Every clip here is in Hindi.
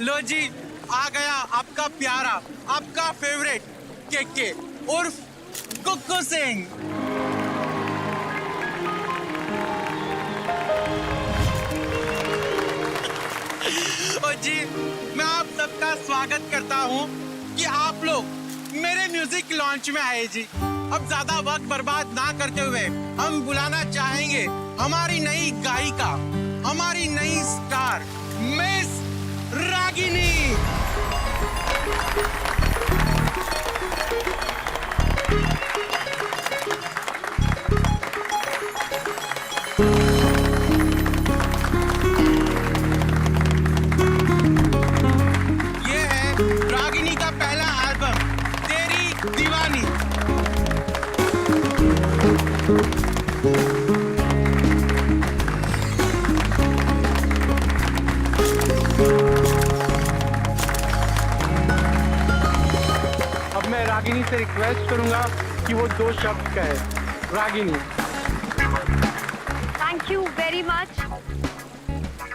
लो जी, आ गया आपका प्यारा, आपका फेवरेट केके उर्फ कुक्कू सिंह। और जी, मैं आप सबका स्वागत करता हूँ कि आप लोग मेरे म्यूजिक लॉन्च में आए जी। अब ज्यादा वक्त बर्बाद ना करते हुए हम बुलाना चाहेंगे हमारी नई गायिका, हमारी नई स्टार मिस रागिनी। ये है रागिनी का पहला एल्बम तेरी दीवानी। अब मैं रागिनी से रिक्वेस्ट करूंगा कि वो 2 शब्द कहे। Ragini. Thank you very much.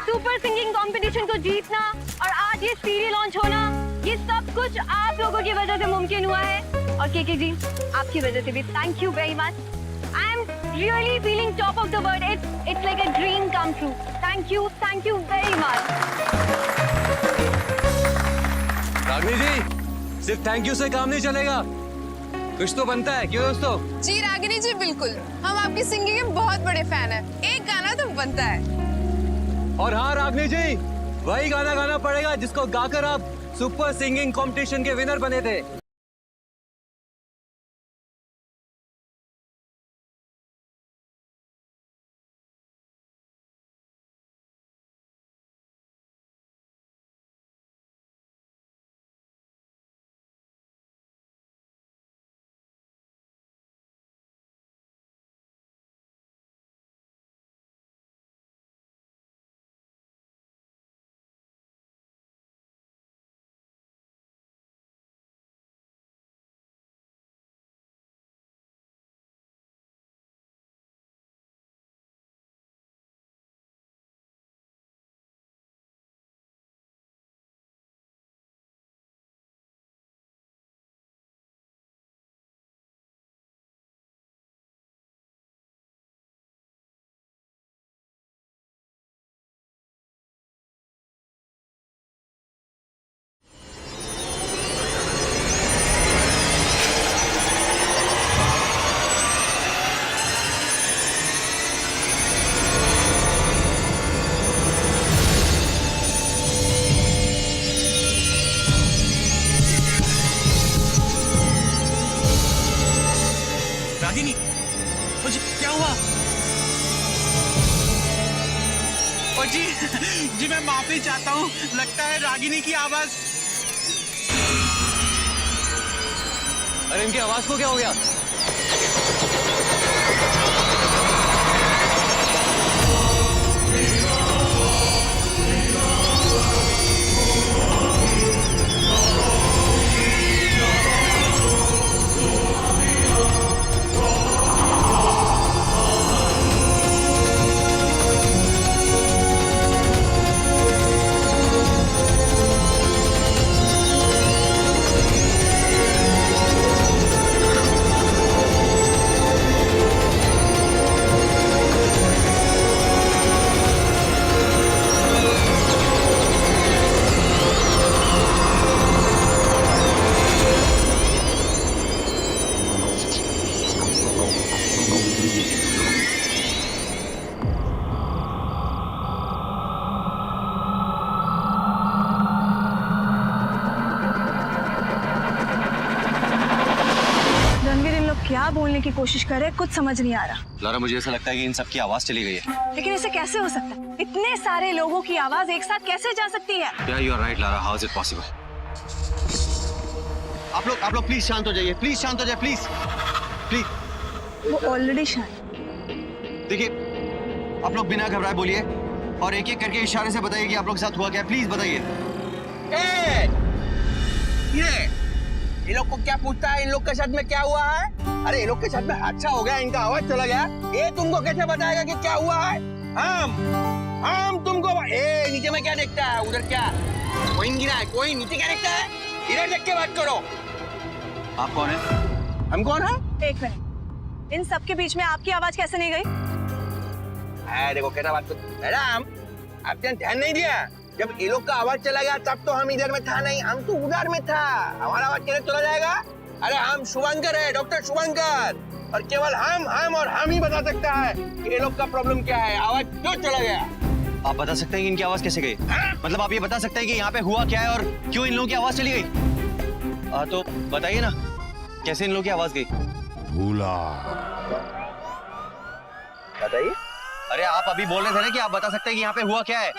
Super singing competition को जीतना और आज ये सीडी लॉन्च होना, ये सब कुछ आप लोगों की वजह से मुमकिन हुआ है। और केके जी, आपकी वजह से भी thank you very much. I am really feeling top of the world. It's like a dream come true. Thank you very much. Ragini ji, सिर्फ थैंक यू से काम नहीं चलेगा, कुछ तो बनता है, क्यों दोस्तों? जी रागिनी जी, बिल्कुल, हम आपकी सिंगिंग के बहुत बड़े फैन हैं। एक गाना तो बनता है। और हाँ रागिनी जी, वही गाना गाना पड़ेगा जिसको गाकर आप सुपर सिंगिंग कंपटीशन के विनर बने थे। रागिनी, मुझे क्या हुआ? और जी मैं माफी चाहता हूँ, लगता है रागिनी की आवाज। अरे इनकी आवाज को क्या हो गया? क्या बोलने की कोशिश कर रहे हैं, कुछ समझ नहीं आ रहा। लारा, मुझे ऐसा लगता है कि इन सब की आवाज चली गई है। लेकिन ऐसे कैसे हो सकता है? इतने सारे लोगों की आवाज एक साथ कैसे जा सकती है? Yeah, you are right, Lara. How is it possible? आप लोग प्लीज शांत हो जाइए, प्लीज शांत हो जाइए, प्लीज। वो ऑलरेडी शांत। देखिए, आप लोग बिना घबराए बोलिए और एक एक करके इशारे से बताइए कि आप लोग के साथ हुआ क्या, प्लीज बताइए। ये लोग को क्या पूछता है, इन लोग के साथ में क्या हुआ है? अरे ये लोग के साथ में हादसा हो गया, इनका आवाज चला गया, ये तुमको कैसे बताएगा कि क्या हुआ है? हम तुमको नीचे में क्या देखता है, उधर क्या कोइन गिरा है, कोइन नीचे क्या लिखता है? इधर देख के बात करो। आप कौन है? हम कौन है? एक मिनट, इन सब के बीच में आपकी आवाज कैसे नहीं गई? देखो कैसा बात कर, मैडम आपने ध्यान नहीं दिया। जब ये लोग का आवाज चला गया तब तो हम इधर में था नहीं, हम तो उधर में था। हमारा आवाज कैसे चला जाएगा? अरे हम शुभंकर है, डॉक्टर शुभंकर, और केवल हम और हम ही बता सकता है कि ये लोग का प्रॉब्लम क्या है, आवाज क्यों चला गया। आप बता सकते हैं कि इनकी आवाज कैसे गई? मतलब आप ये बता सकते हैं कि यहाँ पे हुआ क्या है और क्यों इन लोगों की आवाज चली गई? तो बताइए ना, कैसे इन लोगों की आवाज गई? भूला। बताइए। अरे आप अभी बोल रहे थे ना कि आप बता सकते हैं कि यहाँ पे हुआ क्या है।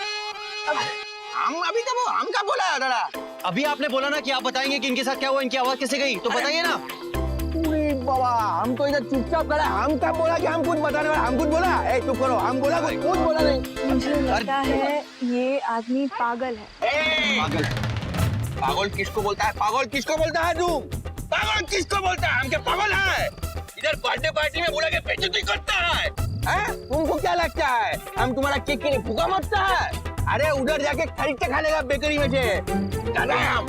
हम अभी तो वो हम क्या बोला है दादा? अभी आपने बोला ना कि आप बताएंगे कि इनके साथ क्या हुआ, इनकी आवाज कैसे गई, तो बताइए ना। बाबा हम तो इधर चुपचाप खड़ा, हम कब बोला कि हम कुछ बताने वाले? हम कुछ बोला? चुप करो, हम बोला कुछ बोला नहीं। मुझे लगता है ये आदमी पागल है। पागल? पागल किसको बोलता है? पागल किसको बोलता है तू? पागल किसको बोलता है? हम क्या पागल है? इधर बर्थडे पार्टी में बोला के बेइज्जती करता है? तुमको क्या लगता है हम तुम्हारा केक के लिए भूखा मरता है? अरे उधर जाके खरीद के खा लेगा बेकरी में से। दादा हम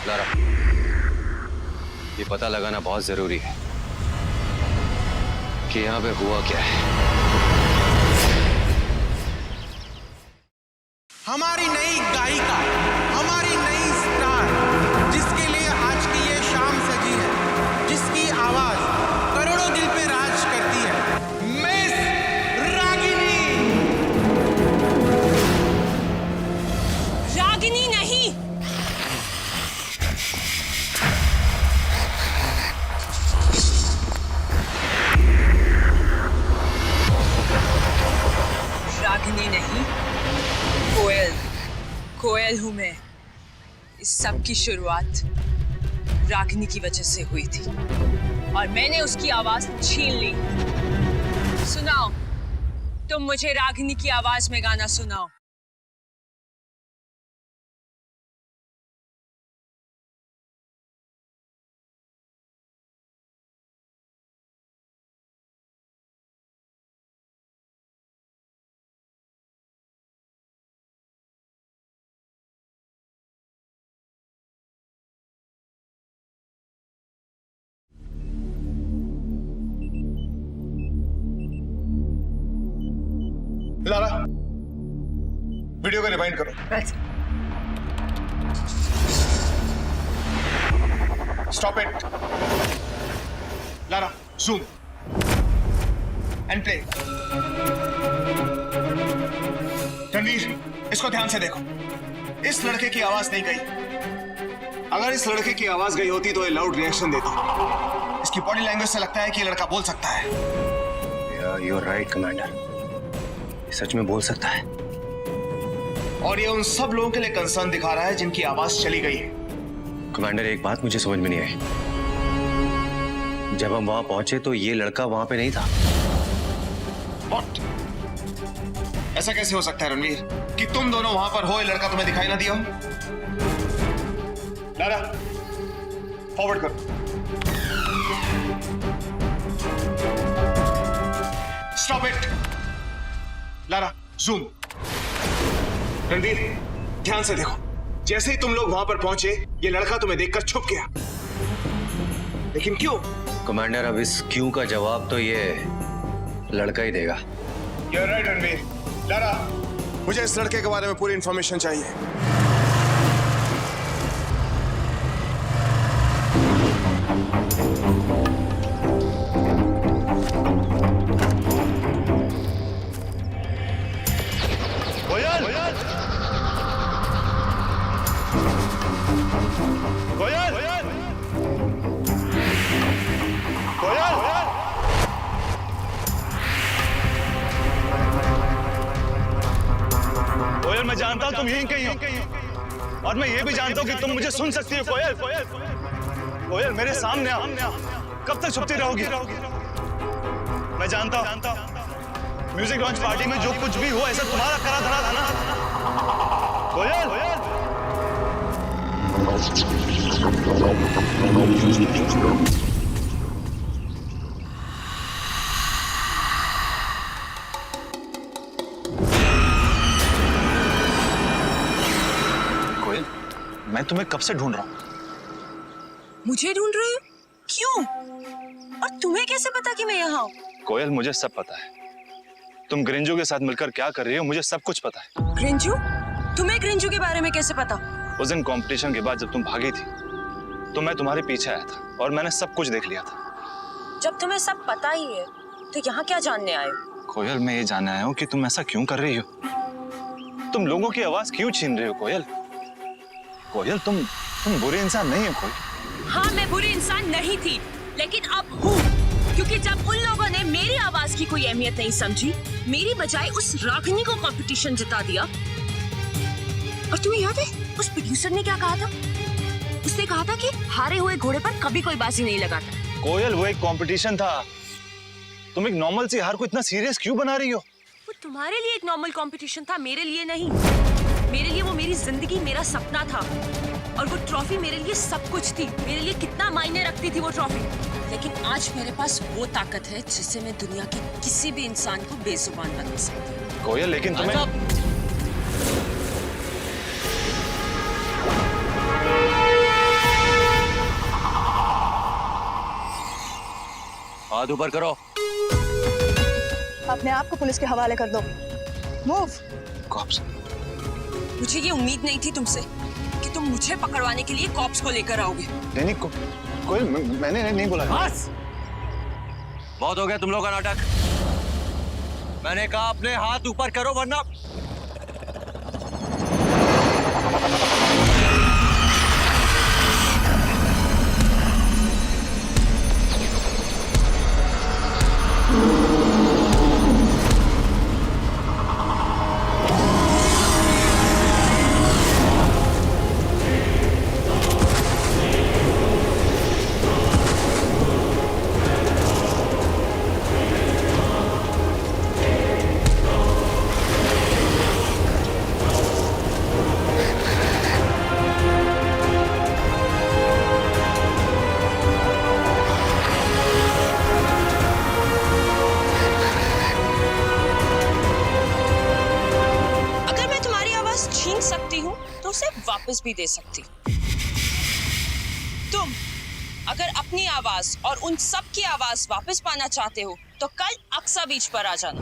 लारा, ये पता लगाना बहुत जरूरी है कि यहाँ पे हुआ क्या है। हमारी नई गायिका, हमारी नई स्टार, जिसके लिए आज की ये शाम सजी है, जिसकी आवाज करोड़ों दिल पे राज करती है, मिस रागिनी। रागिनी नहीं, रागिनी नहीं, कोयल। कोयल हूं मैं। इस सब की शुरुआत रागिनी की वजह से हुई थी और मैंने उसकी आवाज छीन ली। सुनाओ, तुम मुझे रागिनी की आवाज में गाना सुनाओ। लारा, वीडियो को रिवाइंड करो। Stop it. Lara, zoom and play. Ranveer, इसको ध्यान से देखो। इस लड़के की आवाज नहीं गई। अगर इस लड़के की आवाज गई होती तो ये लाउड रिएक्शन देता। इसकी बॉडी लैंग्वेज से लगता है कि ये लड़का बोल सकता है। यू आर राइट कमांडर, सच में बोल सकता है। और ये उन सब लोगों के लिए कंसर्न दिखा रहा है जिनकी आवाज चली गई है। कमांडर, एक बात मुझे समझ में नहीं आई। जब हम वहां पहुंचे तो ये लड़का वहां पे नहीं था। What? ऐसा कैसे हो सकता है रणवीर कि तुम दोनों वहां पर हो, ये लड़का तुम्हें दिखाई ना दिया हो? लारा, फॉरवर्ड करो। Stop it. Lara, zoom. Ranveer, ध्यान से देखो। जैसे ही तुम लोग वहां पर पहुंचे, ये लड़का तुम्हें देखकर छुप गया। लेकिन क्यों? कमांडर, अब इस क्यों का जवाब तो ये लड़का ही देगा। You're right, Ranveer. लारा, मुझे इस लड़के के बारे में पूरी इंफॉर्मेशन चाहिए। कोयल, मैं जानता हूँ तुम यहीं कहीं हो और मैं ये भी जानता हूँ कि तुम मुझे सुन सकती हो। कोयल, कोयल मेरे सामने आओ। कब तक छुपती रहोगी? मैं जानता हूँ म्यूजिक लॉन्च पार्टी में जो कुछ भी हुआ ऐसा तुम्हारा करा धरा था ना। कोयल, मैं तुम्हें कब से ढूंढ रहा हूँ। मुझे ढूंढ रहे हो? क्यों? और तुम्हें कैसे पता कि मैं यहाँ हूँ? कोयल, मुझे सब पता है। तुम ग्रिंजू के साथ मिलकर क्या कर रही हो, मुझे सब कुछ पता है। ग्रिंजू? तुम्हें ग्रिंजू के बारे में कैसे पता? उस दिन कंपटीशन के बाद जब तुम भागी थी तो मैं तुम्हारे पीछे आया था और मैंने सब कुछ देख लिया था। जब तुम्हें सब पता ही है तो यहाँ क्या जानने आए हो? कोयल, मैं ये जानने आया हूँ कि तुम ऐसा क्यों कर रही हो। तुम लोगों की आवाज क्यों छीन रहे हो कोयल? कोयल, तुम बुरे इंसान नहीं हो कोयल। हाँ, मैं बुरी इंसान नहीं थी, लेकिन अब हूँ, क्योंकि जब उन लोगों ने मेरी आवाज की कोई अहमियत नहीं समझी, मेरी बजाय उस रागिनी को कंपटीशन जिता दिया। और तुम्हें याद है उस प्रोड्यूसर ने क्या कहा था? उसने कहा था कि हारे हुए घोड़े पर कभी कोई बाजी नहीं लगाता। कोयल, वो एक कंपटीशन था। तुम एक नॉर्मल सी हार को इतना सीरियस क्यों बना रही हो? वो तुम्हारे लिए एक नॉर्मल कंपटीशन था, मेरे लिए नहीं। मेरे लिए वो मेरी जिंदगी, मेरा सपना था। और वो ट्रॉफी मेरे लिए सब कुछ थी। मेरे लिए कितना मायने रखती थी वो ट्रॉफी। लेकिन आज मेरे पास वो ताकत है जिससे मैं दुनिया के किसी भी इंसान को बेजुबान बना सकती हूँ। कोयल, लेकिन तुम्हें हाथ ऊपर करो। अपने आप को पुलिस के हवाले कर दो। मूव। कॉप्स। मुझे ये उम्मीद नहीं थी तुमसे कि तुम मुझे पकड़वाने के लिए कॉप्स को लेकर आओगे। नहीं, कोयल, मैंने नहीं बोला। बस, बहुत हो गया तुम लोग का नाटक। मैंने कहा अपने हाथ ऊपर करो वरना। वापस भी दे सकती। तुम अगर अपनी आवाज और उन सब की आवाज वापस पाना चाहते हो तो कल अक्सा बीच पर आ जाना।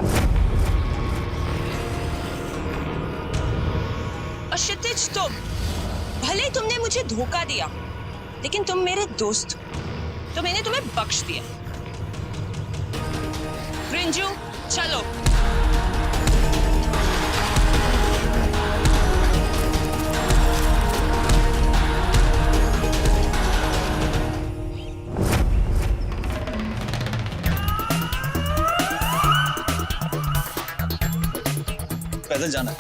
और क्षितिज, तुम भले तुमने मुझे धोखा दिया, लेकिन तुम मेरे दोस्त हो, तो मैंने तुम्हें बख्श दिया। ग्रिंजू, चलो। पैदल जाना है।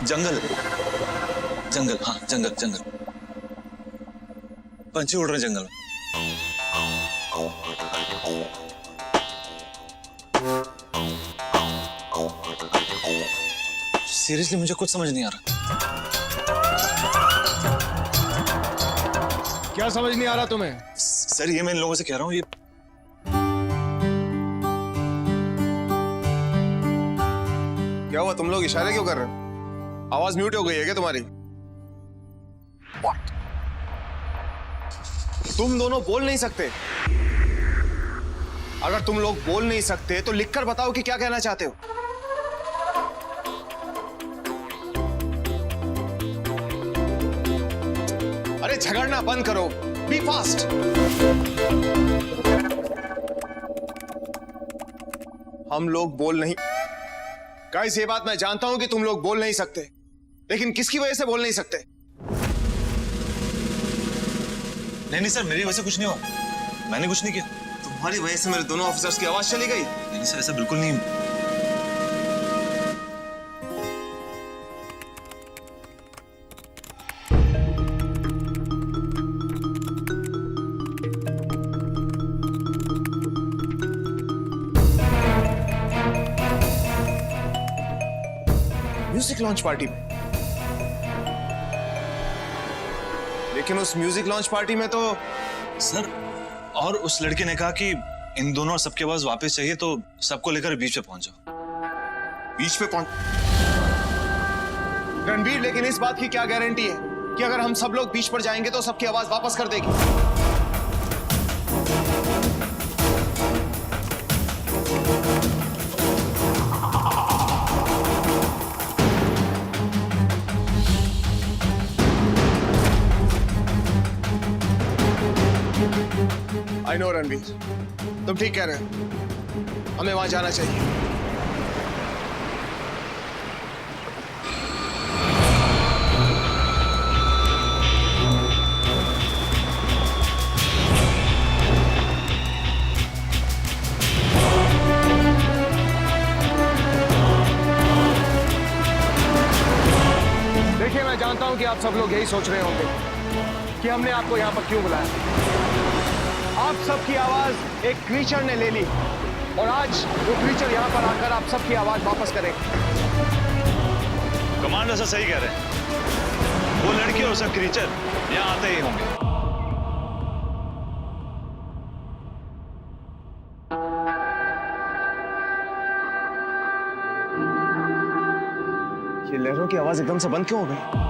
जंगल, जंगल, हाँ जंगल, जंगल। पंछी उड़ रहे जंगल में। सीरियसली मुझे कुछ समझ नहीं आ रहा। क्या समझ नहीं आ रहा तुम्हें? सर, ये मैं इन लोगों से कह रहा हूँ, ये क्या हुआ? तुम लोग इशारे क्यों कर रहे हो? आवाज म्यूट हो गई है क्या तुम्हारी? What? तुम दोनों बोल नहीं सकते। अगर तुम लोग बोल नहीं सकते तो लिखकर बताओ कि क्या कहना चाहते हो। अरे झगड़ना बंद करो, बी फास्ट। हम लोग बोल नहीं। गाइस, ये बात मैं जानता हूं कि तुम लोग बोल नहीं सकते, लेकिन किसकी वजह से बोल नहीं सकते? नहीं सर, मेरी वजह से कुछ नहीं हुआ। मैंने कुछ नहीं किया। तुम्हारी वजह से मेरे दोनों ऑफिसर्स की आवाज चली गई। नहीं सर, ऐसा बिल्कुल नहीं। म्यूजिक लॉन्च पार्टी में लेकिन उस म्यूजिक लॉन्च पार्टी में तो सर, और उस लड़के ने कहा कि इन दोनों और सबके पास वापस चाहिए तो सबको लेकर बीच पे पहुंच जाओ। बीच पे पहुंच रणबीर, लेकिन इस बात की क्या गारंटी है कि अगर हम सब लोग बीच पर जाएंगे तो सबकी आवाज वापस कर देगी? आई नो रणबीर, तुम ठीक कह रहे हो, हमें वहां जाना चाहिए। देखिए, मैं जानता हूं कि आप सब लोग यही सोच रहे होंगे कि हमने आपको यहां पर क्यों बुलाया। आप सबकी आवाज एक क्रीचर ने ले ली और आज वो क्रीचर यहां पर आकर आप सबकी आवाज वापस करेगा। कमांडर सर सही कह रहे हैं, वो लड़की और सब क्रीचर यहाँ आते ही होंगे। ये लहरों की आवाज एकदम से बंद क्यों हो गई?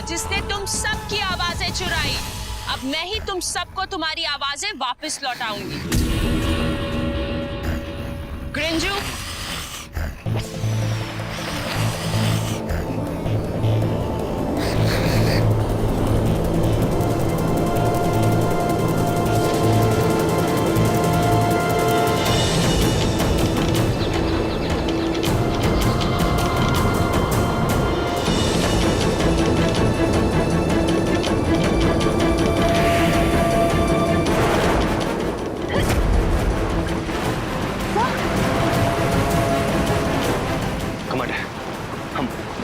जिसने तुम सबकी आवाजें चुराई। अब मैं ही तुम सबको तुम्हारी आवाजें वापस लौटाऊंगी। ग्रिंजू,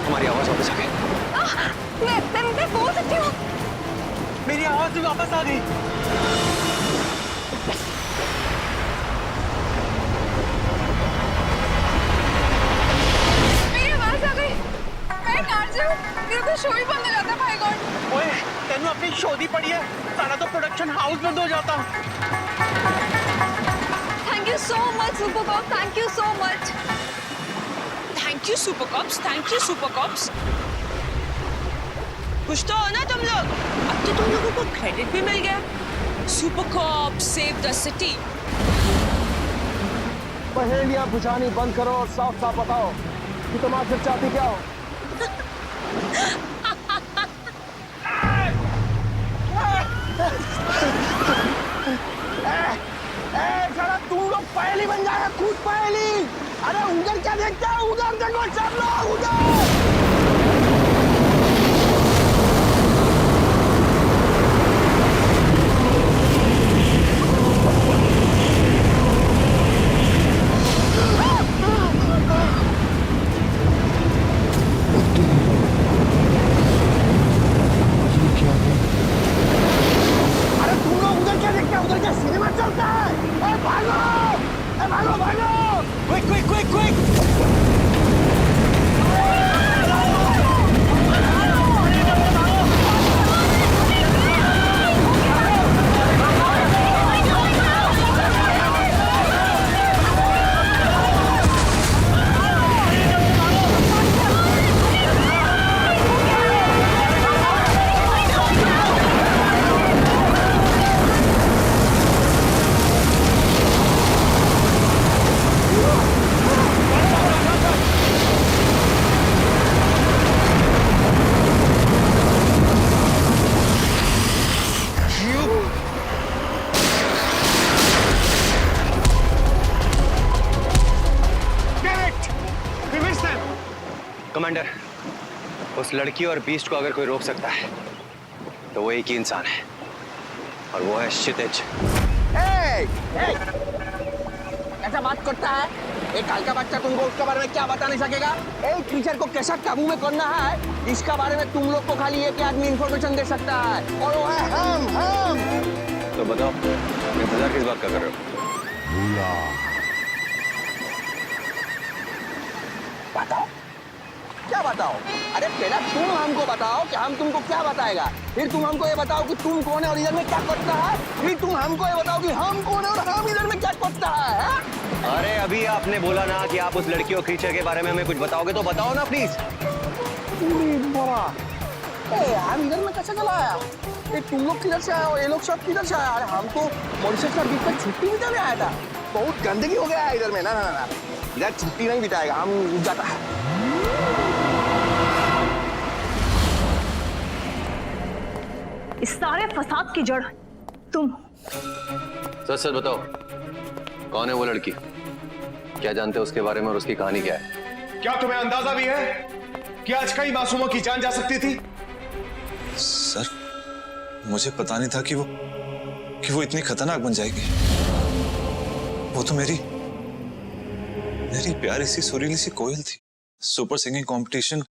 हमारी आवाज वापस आ गई। मैं बोल सकती हूँ। मेरी आवाज भी वापस आ गई। मेरी आवाज आ गई। मैं नाच रही हूँ, मेरा तो शो ही बंद हो जाता है। भाई गॉड, ओए, तेनू अपनी शोधी पड़ी है, सारा तो प्रोडक्शन हाउस बंद हो जाता। Thank you so much super cop, thank you so much. Thank you super cops, thank you super cops. कुछ तो हो ना तुम लोग। अब तो तुम लोगों को क्रेडिट भी मिल गया। Super cop save the city. पहेलियां बुझानी बंद करो और साफ साफ बताओ कि तुम आखिर चाहती क्या हो? जरा तुम लोग पहेली बन जाए, खुद पहेली। अरे उधर क्या देखते हो? उधर देखो सब लोग, उधर। अरे तुम लोग उधर क्या देखते हो? उधर क्या सिनेमा चलता है? भागो! भागो, भागो! Quick, quick, quick, quick! Commander, उस लड़की और बीस्ट को अगर कोई रोक सकता है तो वो एक ही इंसान है और वो है क्षितिज। ऐसा बात करता है? एक काल का बच्चा तुमको उसके बारे में क्या बता नहीं सकेगा? एक टीचर को कैसा काबू में करना है, इसका बारे में तुम लोग को खाली एक ही आदमी इंफॉर्मेशन दे सकता है, और वो है हम। तो बताओ, इंतजार किस बात का कर रहे हो? बताओ, क्या बताओ? अरे पहला तुम हमको बताओ कि हम तुमको क्या बताएगा, फिर तुम हमको ये बताओ कि तुम कौन है और इधर में क्या करता है, फिर तुम हमको ये बताओ कि हम कौन है और हम इधर में क्या करता है? अरे अभी आपने बोला ना कि आप उस लड़की और क्रीचर के बारे में हमें कुछ बताओगे, तो बताओ ना प्लीज। हम इधर में कैसे चला आया? तुम लोग किधर से आए हो? ये लोग सब किधर से आए? अरे हम तो मॉरिशस का बीच में छुट्टी बिताने आया था। बहुत गंदगी हो गया है इधर में। ना ना ना, इधर छुट्टी नहीं बिताएगा, हम जाता है। इस सारे फसाद की जड़ तुम। सच सच बताओ, कौन है वो लड़की? क्या जानते हो उसके बारे में और उसकी कहानी क्या है? क्या तुम्हें अंदाजा भी है कि आज कई मासूमों की जान जा सकती थी? सर, मुझे पता नहीं था कि वो इतनी खतरनाक बन जाएगी। वो तो मेरी प्यारी सी सुरीली सी कोयल थी। सुपर सिंगिंग कंपटीशन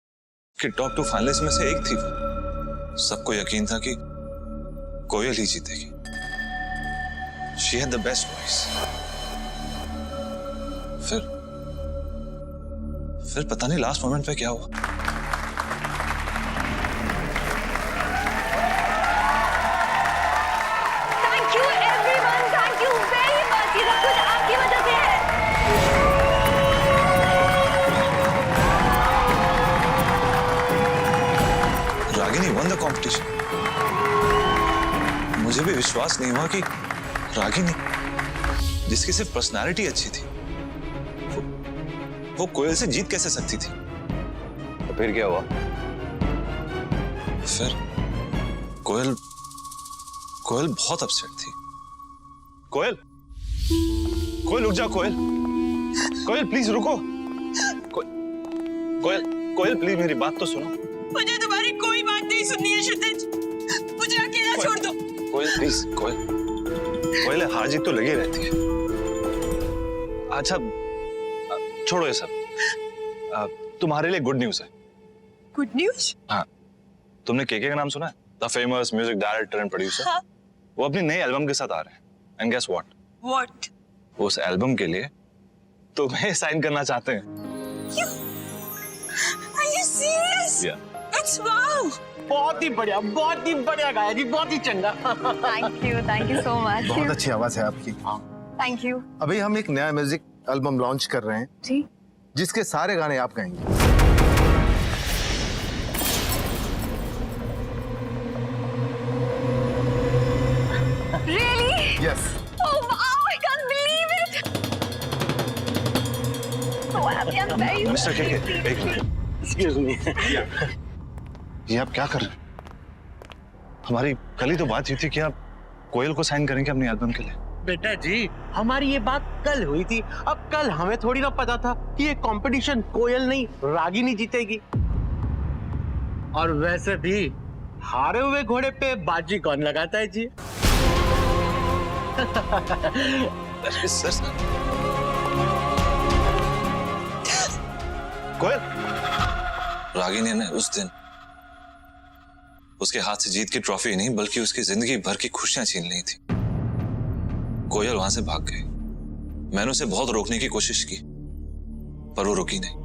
के टॉप 2 फाइनलिस्ट में से एक थी वो। सबको यकीन था कि कोयल ही जीतेगी। She had the best voice. फिर पता नहीं लास्ट मोमेंट पे क्या हुआ। Thank you everyone, thank you very much. ये सब कुछ आपकी वजह से है। Ragini won the competition। मुझे भी विश्वास नहीं हुआ कि रागिनी, जिसकी सिर्फ पर्सनालिटी अच्छी थी, वो कोयल से जीत कैसे सकती थी। तो फिर क्या हुआ? फिर कोयल बहुत अपसेट थी। कोयल रुक जा। कोयल प्लीज रुको। कोयल प्लीज मेरी बात तो सुनो। मुझे तुम्हारी कोई बात नहीं सुननी है क्षितिज, मुझे अकेला छोड़ दो। कोयल प्लीज, कोयल हार जीत तो लगी रहती है। अच्छा छोड़ो ये सब। तुम्हारे लिए गुड न्यूज है। Good news? हाँ, तुमने केके का नाम सुना है? The famous music director and producer. हाँ। वो अपनी नई एल्बम के साथ आ रहे हैं। And guess what? उस एल्बम के लिए तुम्हें साइन करना चाहते हैं। Are you serious? Yeah. It's wow! बहुत ही बढ़िया गाया जी, बहुत ही चंगा। Thank you so much. बहुत अच्छी आवाज है आपकी। थैंक यू अभी हम एक नया म्यूजिक एल्बम लॉन्च कर रहे हैं जी, जिसके सारे गाने आप गाएंगे। Really? Yes. Oh wow, I can't believe it. So happy, I'm very mister KK, एक मिनट। Excuse me. ये आप क्या कर रहे हैं? हमारी कल ही तो बात हुई थी कि आप कोयल को साइन करेंगे अपनी एल्बम के लिए। बेटा जी, हमारी ये बात कल हुई थी। अब कल हमें थोड़ी ना पता था कि ये कंपटीशन कोयल नहीं रागिनी जीतेगी। और वैसे भी हारे हुए घोड़े पे बाजी कौन लगाता है जी? कोयल, रागिनी ने उस दिन उसके हाथ से जीत की ट्रॉफी नहीं बल्कि उसकी जिंदगी भर की खुशियां छीन ली थी। कोयल वहां से भाग गई। मैंने उसे बहुत रोकने की कोशिश की पर वो रुकी नहीं।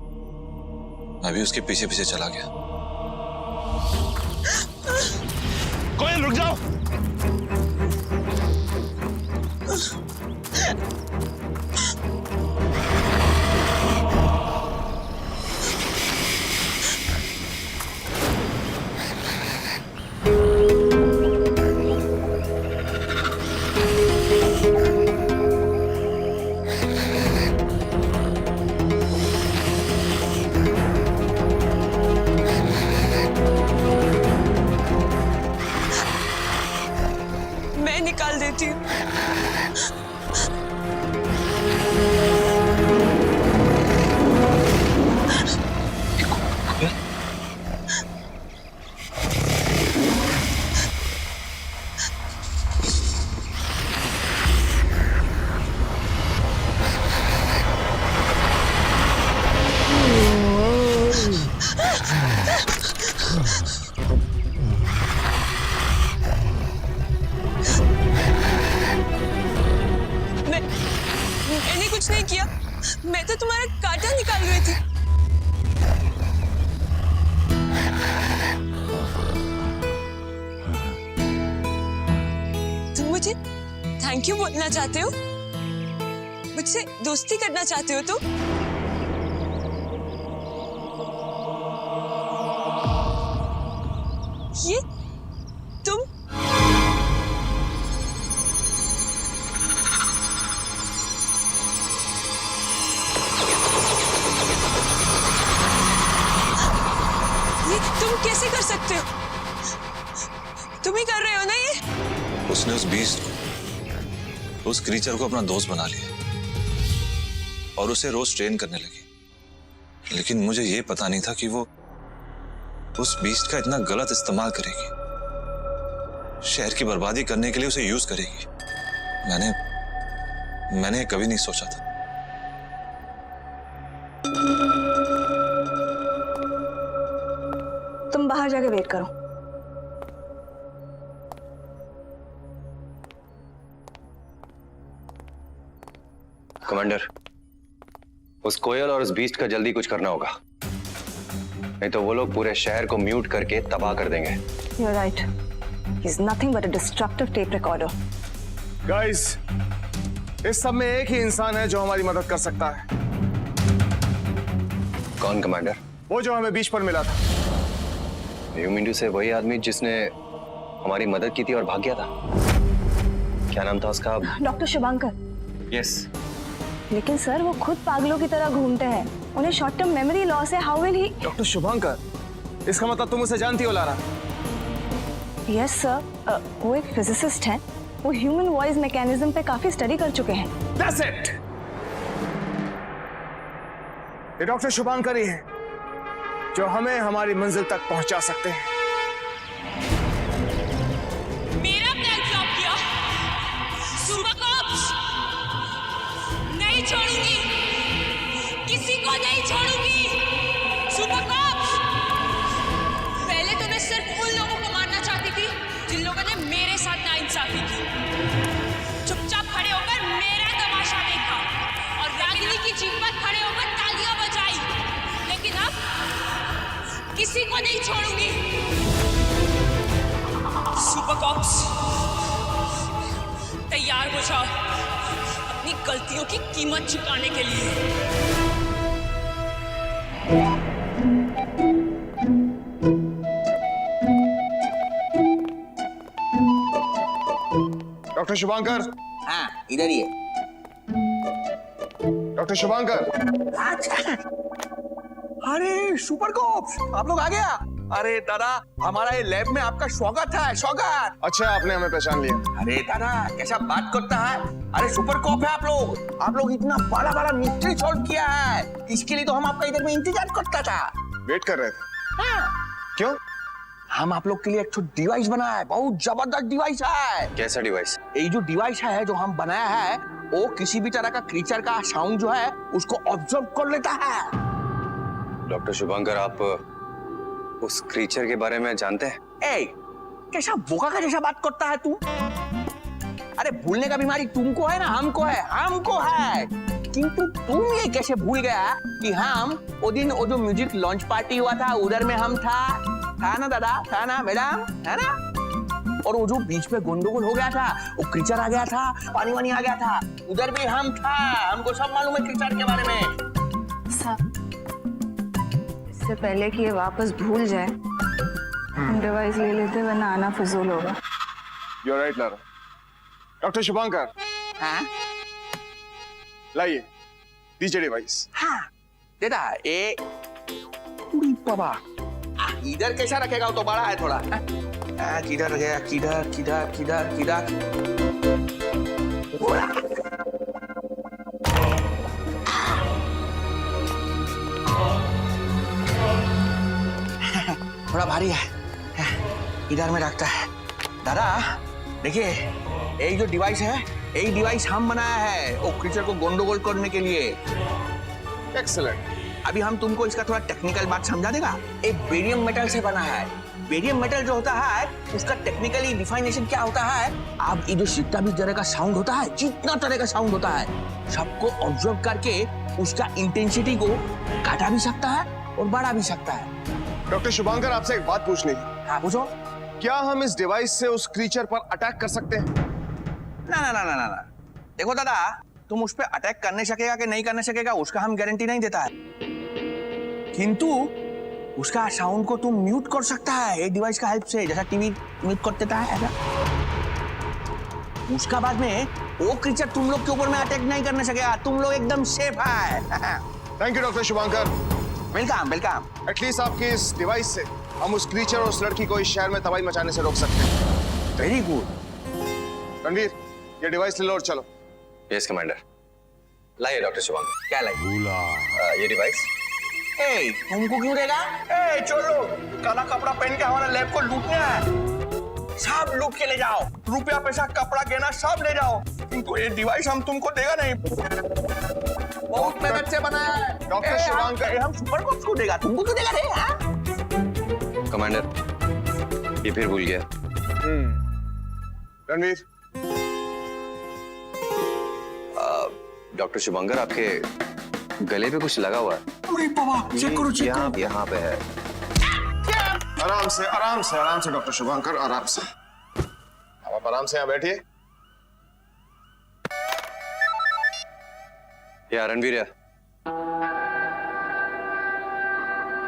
मैं भी उसके पीछे पीछे चला गया। कोयल रुक जाओ। मैं निकाल देती हूँ। मैंने कुछ नहीं किया, मैं तो तुम्हारा कांटा निकाल रही थी। तुम मुझे थैंक यू बोलना चाहते हो? मुझसे दोस्ती करना चाहते हो तो? ये तुम? ये तुम कैसे कर सकते हो? तुम ही कर रहे हो ना ये? उसने उस बीस्ट को, उस क्रीचर को अपना दोस्त बना लिया और उसे रोज ट्रेन करने लगी। लेकिन मुझे ये पता नहीं था कि वो उस बीस्ट का इतना गलत इस्तेमाल करेगी, शहर की बर्बादी करने के लिए उसे यूज करेगी। मैंने कभी नहीं सोचा था। तुम बाहर जाके वेट करो। कमांडर, उस कोयल और उस बीस्ट का जल्दी कुछ करना होगा, नहीं तो वो लोग पूरे शहर को म्यूट करके तबाह कर देंगे। You're right. He's nothing but a destructive tape recorder. Guys, इस सब में एक ही इंसान है जो हमारी मदद कर सकता है। कौन कमांडर? वो जो हमें बीच पर मिला था। You mean to say वही आदमी जिसने हमारी मदद की थी और भाग गया था? क्या नाम था उसका? डॉक्टर शुभांकर। यस। लेकिन सर वो खुद पागलों की तरह घूमते हैं, उन्हें शॉर्ट टर्म मेमोरी लॉस है। How will he? Doctor Shubhankar, इसका मतलब तुम उसे जानती हो लारा? यस सर, वो एक फिजिसिस्ट हैं, वो ह्यूमन वॉइस मैकेनिज्म पे काफी स्टडी कर चुके हैं। That's it! ये डॉक्टर शुभांकर ही है जो हमें हमारी मंजिल तक पहुंचा सकते हैं। मेरा प्लान फ्लॉप किया। सुपर कॉप्स नहीं छोड़ूंगी, किसी को नहीं छोड़ूंगी। सुपर कॉप्स, पहले तो मैं सिर्फ उन लोगों को मारना चाहती थी जिन लोगों ने मेरे साथ नाइंसाफी की। चुपचाप खड़े होकर मेरा तमाशा देखा और रागिनी की जीत पर खड़े होकर तालियां बजाई। लेकिन अब किसी को नहीं छोड़ूंगी। सुपर कॉप्स, तैयार हो जाओ अपनी गलतियों की कीमत चुकाने के लिए। डॉक्टर शुभांकर। हाँ, इधर ही है। डॉक्टर शुभांकर। अरे सुपर कॉप्स, आप लोग आ गया। अरे दादा, हमारा ये लैब में आपका स्वागत है, स्वागत। अच्छा, आपने हमें पहचान लिया। अरे दादा, कैसा बात करता है। अरे सुपर कॉप है आप लोग इतना बड़ा बड़ा मिस्ट्री सॉल्व किया है, इसके लिए तो हम आपका इधर में इंतजार करता था। वेट कर रहे थे। हाँ। क्यों? हम आप लोग के लिए एक तो डिवाइस बनाया है, बहुत जबरदस्त डिवाइस है। कैसा डिवाइस? ये जो डिवाइस है जो हम बनाया है, वो किसी भी तरह का क्रीचर का साउंड जो है उसको ऑब्जर्व कर लेता है। डॉक्टर शुभांकर, आप उस क्रीचर के बारे में जानते हैं? ए, कैसा बोका का जैसा बात करता है तू? अरे भूलने का बीमारी तुमको है ना, हमको है। किंतु तुम ये कैसे भूल गया कि हम वो दिन वो जो म्यूजिक लॉन्च पार्टी हुआ था उधर में हम था ना दादा, था ना मैडम, है ना? और वो जो बीच में गंडगोल हो गया था, वो क्रीचर आ गया था, पानी वानी आ गया था, उधर भी हम था। हमको सब मालूम है क्रीचर के बारे में। इससे पहले कि ये वापस भूल जाए, हम डिवाइस ले लेते, वरना आना फिजूल होगा। You're right, Lara. Doctor Shubhankar. हाँ? लाइए, दीजिए डिवाइस। हाँ, देता ये पूरी बाबा। इधर कैसा रखेगा, वो तो बड़ा है थोड़ा। किधर गया, किधर थोड़ा भारी है, इधर में रखता है। दादा देखिए, ये जो डिवाइस है, यही डिवाइस हम बनाया है वो क्रीचर को गंडगोल करने के लिए। एक्सीलेंट। अभी हम तुमको इसका थोड़ा टेक्निकल बात समझा देगा। एक बेरियम मेटल से बना है, बेरियम मेटल जो होता है उसका टेक्निकली डिफाइनेशन क्या होता है? अब ये जो जितना भी तरह का साउंड होता है, जितना तरह का साउंड होता है, सबको ऑब्जर्व करके उसका इंटेंसिटी को काटा भी सकता है और बढ़ा भी सकता है। डॉक्टर शुभांकर, आपसे एक बात पूछनी थी। हाँ पूछो। क्या हम इस डिवाइस से उस क्रीचर पर अटैक कर सकते हैं? ना ना ना ना ना ना, देखो दादा, तुम उस पर अटैक करने सकेगा कि नहीं करने सकेगा उसका हम गारंटी नहीं देता है, किंतु उसका साउंड को तुम म्यूट कर सकता है एक डिवाइस का हेल्प से, जैसा टीवी म्यूट कर देता है ऐसा। उसका बाद में वो क्रीचर तुम लोग के ऊपर में अटैक नहीं करने सकेगा, तुम लोग एकदम सेफ है। Thank you doctor Shubhankar. Welcome welcome. At least आपके इस डिवाइस से हम उस क्रीचर और उस लड़की को इस शहर में तबाही मचाने से रोक सकते हैं। Very good. रणवीर, ये डिवाइस ले लो और चलो। Yes commander. लाइए डॉक्टर शुभांकर। क्या लाइए? ये डिवाइस। ए, तुमको क्यों देगा? ए, चलो, काला कपड़ा पहन के हमारा लैब को लूटना है। सब लूट के ले जाओ, रुपया पैसा कपड़ा गहना सब ले जाओ, किंतु ये डिवाइस हम तुमको देगा नहीं। बहुत मेहनत से बनाया है डॉक्टर शुभांकर। हम सुपर बॉक्स को देगा, तुमको क्यों देगा रे? हाँ? कमांडर, ये फिर भूल गया। रणवीर, डॉक्टर शुभांकर, आपके गले पे कुछ लगा हुआ है। अरे बाबा, चेक करो, चेक करो। यहाँ पे है। आराम से आराम से आराम से डॉक्टर शुभांकर, आराम से। आप आराम से यहाँ बैठिए। या रणवीर, या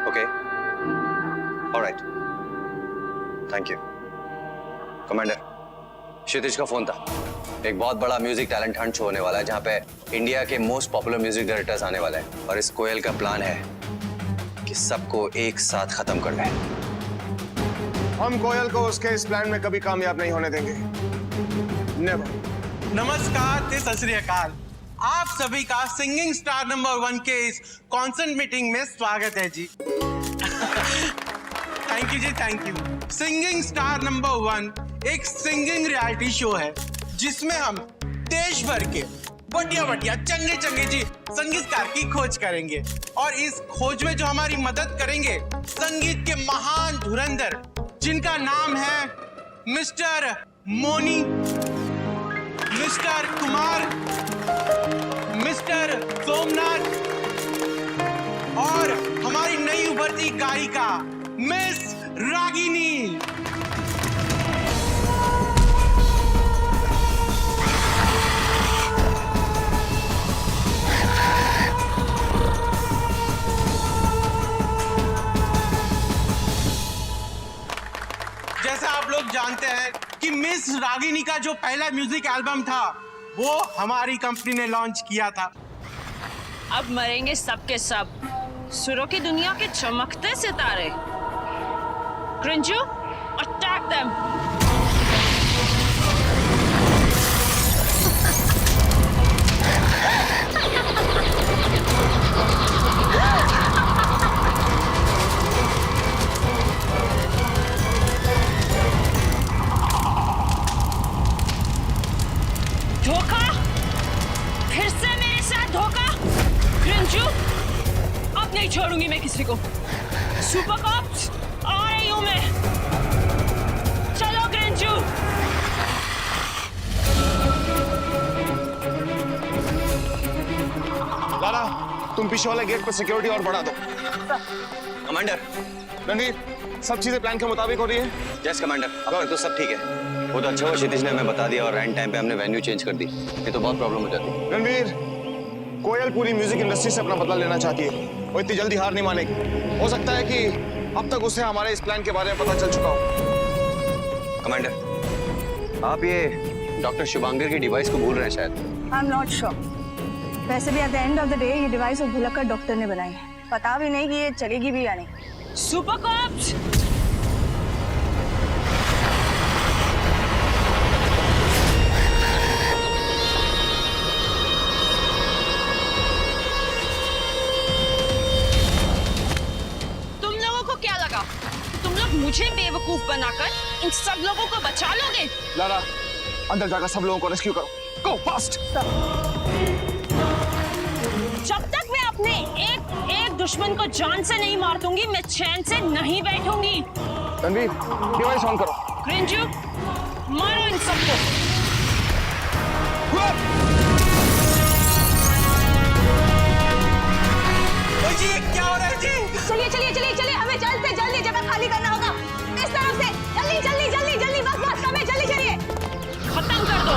okay, alright, thank you. Commander, Kshitij का फोन था। एक बहुत बड़ा म्यूजिक टैलेंट हंट शो होने वाला है जहां पे इंडिया के मोस्ट पॉपुलर म्यूजिक डायरेक्टर्स आने वाले हैं, और इस कोयल का प्लान है कि सबको एक साथ खत्म कर दें। हम कोयल को उसके इस प्लान में कभी कामयाब नहीं होने देंगे। नेवर। नमस्कार, सत श्री अकाल। आप सभी का सिंगिंग स्टार नंबर 1 के इस कॉन्सर्ट मीटिंग में स्वागत है जी। थैंक यू जी, thank you. Singing star number 1 एक सिंगिंग रियलिटी शो है जिसमें हम देश भर के बढ़िया बढ़िया चंगे चंगे जी संगीतकार की खोज करेंगे, और इस खोज में जो हमारी मदद करेंगे संगीत के महान धुरंधर, जिनका नाम है mister Moni, mister Kumar, mister Somnath और हमारी नई उभरती गायिका मिस रागिनी। जैसे आप लोग जानते हैं कि मिस रागिनी का जो पहला म्यूजिक एल्बम था वो हमारी कंपनी ने लॉन्च किया था। अब मरेंगे सबके सब, सुरों की दुनिया के चमकते सितारे। क्रिंजू, अटैक देम। धोखा, फिर से मेरे साथ धोखा। ग्रिंजू, अब नहीं छोड़ूंगी मैं किसी को। सुपर कॉप्स, आ रही हूं मैं। चलो ग्रिंजू। लाला, तुम पीछे वाले गेट पर सिक्योरिटी और बढ़ा दो। कमांडर। रणवीर, सब चीजें प्लान के मुताबिक हो रही है? यस कमांडर, अब तक तो सब ठीक है। वो तो अच्छा हुआ क्षितिज ने हमें बता दिया और एंड टाइम पे हमने वेन्यू चेंज कर दी, ये तो बहुत प्रॉब्लम हो जाती। रणवीर, कोयल पूरी म्यूजिक इंडस्ट्री से अपना बदला लेना चाहती है, वो इतनी जल्दी हार नहीं मानेगी। हो सकता है कि अब तक उसे हमारे इस प्लान के बारे में पता चल चुका हो। कमांडर, आप ये डॉक्टर शुभांकर की डिवाइस को भूल रहे हैं शायद। I am not sure. वैसे भी at the end of the day ये डिवाइस भुलक्कड़ डॉक्टर ने बनाई है, पता भी नहीं कि ये चलेगी भी या नहीं। सुपर कॉप्स, तुम लोगों को क्या लगा तुम लोग मुझे बेवकूफ बनाकर इन सब लोगों को बचा लोगे? लाला, अंदर जाकर सब लोगों को रेस्क्यू करो। गो फास्ट। जब तक मैं अपने एक दुश्मन को जान से नहीं मार दूंगी, मैं चैन से नहीं बैठूंगी। रणवीर डिवाइस ऑन करो। रिंजू मारो इन सबको। जी क्या हो रहा है जी? चलिए चलिए चलिए चलिए, हमें जल्द से जल्दी जगह खाली करना होगा। इस तरफ से जल्दी जल्दी जल्दी जल्दी, बस बस समय, जल्दी चलिए। खत्म कर दो।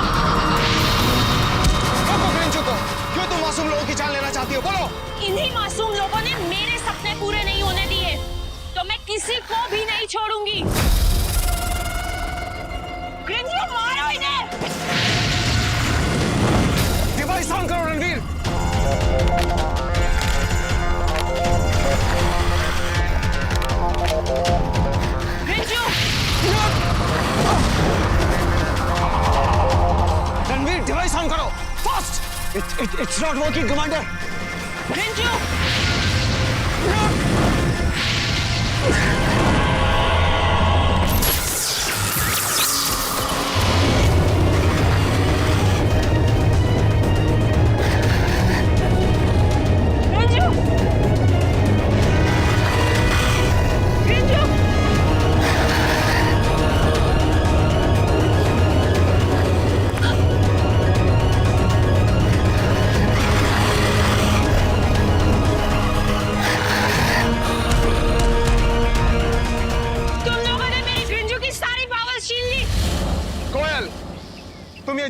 क्यों तुम मासूम लोगों की जान लेना चाहती हो? बोलो। इन्हीं मासूम लोगों ने मेरे सपने पूरे नहीं होने दिए, तो मैं किसी को भी नहीं छोड़ूंगी। रिंजू मारो इन्हें। डिवाइस ऑन करो रणवीर। रणवीर डिवाइस ऑन करो fast. It's not working, Commander. रिंजू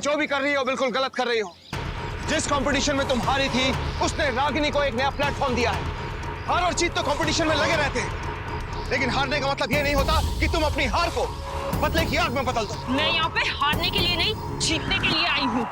जो भी कर रही हो बिल्कुल गलत कर रही हो। जिस कंपटीशन में तुम हारी थी उसने रागिनी को एक नया प्लेटफॉर्म दिया है। हार और जीत तो कंपटीशन में लगे रहते हैं, लेकिन हारने का मतलब ये नहीं होता कि तुम अपनी हार को बदले की आग में बदल दो। मैं यहाँ पे हारने के लिए नहीं, जीतने के लिए आई हूँ।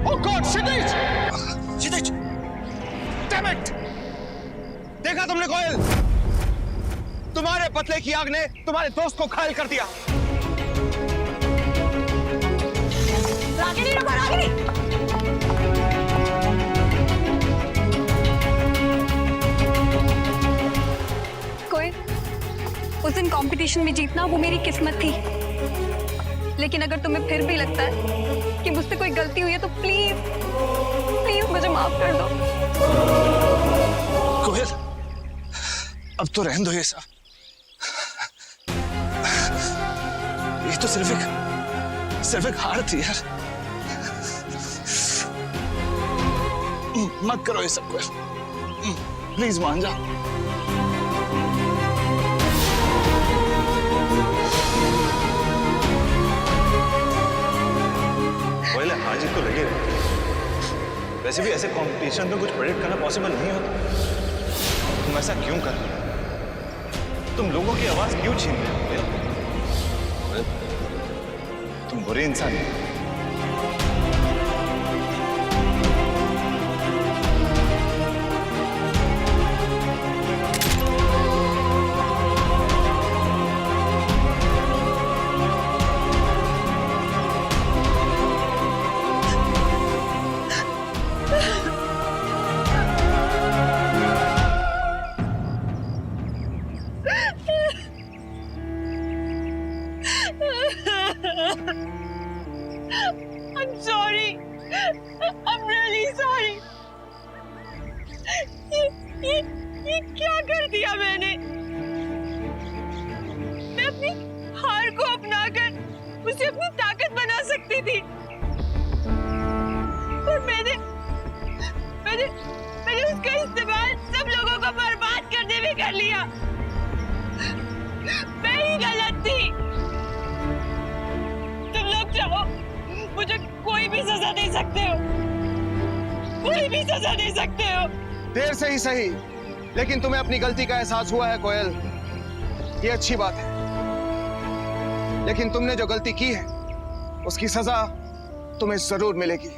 Oh God, Kshitij! Kshitij! Damn it! देखा तुमने कोयल? तुम्हारे पतले की आग ने तुम्हारे दोस्त को घायल कर दिया। रागिनी रुको, रागिनी! कोयल, उस दिन कंपटीशन में जीतना वो मेरी किस्मत थी, लेकिन अगर तुम्हें फिर भी लगता है कि मुझसे कोई गलती हुई है तो प्लीज प्लीज मुझे माफ कर दो। कोयल, अब तो रहने दो ये सब। ये तो सिर्फ एक हार थी यार। मत करो ये सब कोयल, प्लीज मान जा। हार जीत तो लगे रहते। वैसे भी ऐसे कंपटीशन में कुछ प्रेडिक्ट करना पॉसिबल नहीं होता। तुम ऐसा क्यों कर रहे हो? तुम लोगों की आवाज क्यों छीन रहे हो? तुम बुरे इंसान हो। I'm sorry. I'm really sorry. ये क्या कर दिया मैंने? मैं अपनी हार को अपनाकर उसे अपनी ताकत बना सकती थी, और मैंने उसका इस्तेमाल सब लोगों को बर्बाद करने में कर लिया। मैं ही गलत थी। तुम लोग चाहो मुझे कोई भी सजा दे सकते हो, कोई भी सजा दे सकते हो। देर से ही सही, लेकिन तुम्हें अपनी गलती का एहसास हुआ है कोयल, ये अच्छी बात है। लेकिन तुमने जो गलती की है उसकी सजा तुम्हें जरूर मिलेगी।